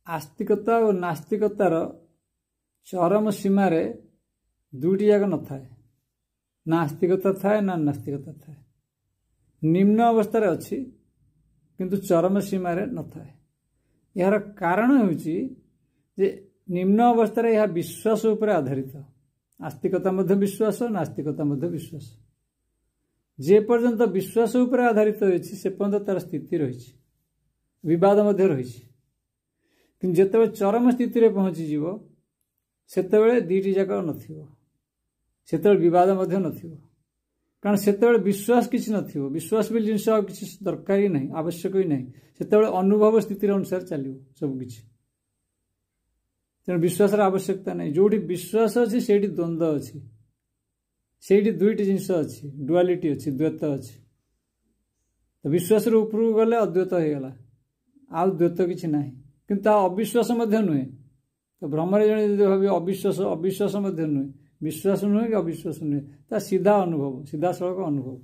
आस्तिकता और नास्तिकतार चरम सीमार दुईटी जाक न थाए ना आस्तिकता थाए ना नास्तिकता थाए निम्न अवस्था अच्छी किंतु चरम सीमार न थाए यार कारण होची जे निम्न अवस्था यह विश्वास उपर आधारित आस्तिकता मध्य विश्वास नास्तिकता मध्य विश्वास जे पर्यंत विश्वास उपर आधारित होइछि से पर्यंत तार स्थिति रही विवाद मध्य रही कि जिते चरम स्थिति पहुंची जीव सेतेबेले दीटी जाक नथिबो सेतेबेले विवाद मध्य नथिबो कारण सेतेबेले विश्वास किछि नथिबो विश्वास भी जिनस किछि दरकार ही नहीं आवश्यक ही नहीं सेतेबेले अनुभव स्थिति अनुसार चलिबो सब किछि तेणु विश्वास आवश्यकता नहीं जोटी विश्वास अच्छी से द्वंद्व अच्छी से दुईटी जिनस अच्छी डुआलिटी अच्छी द्वैत अच्छी तो विश्वास ऊपर गले अद्वैत हो गला आउ द्वैत किसी ना कि अविश्वास नुहे तो भ्रम जड़े भाव अविश्वास अविश्वास नुहे विश्वास नुहे कि अविश्वास नुहे सीधा अनुभव सीधा सड़क अनुभव।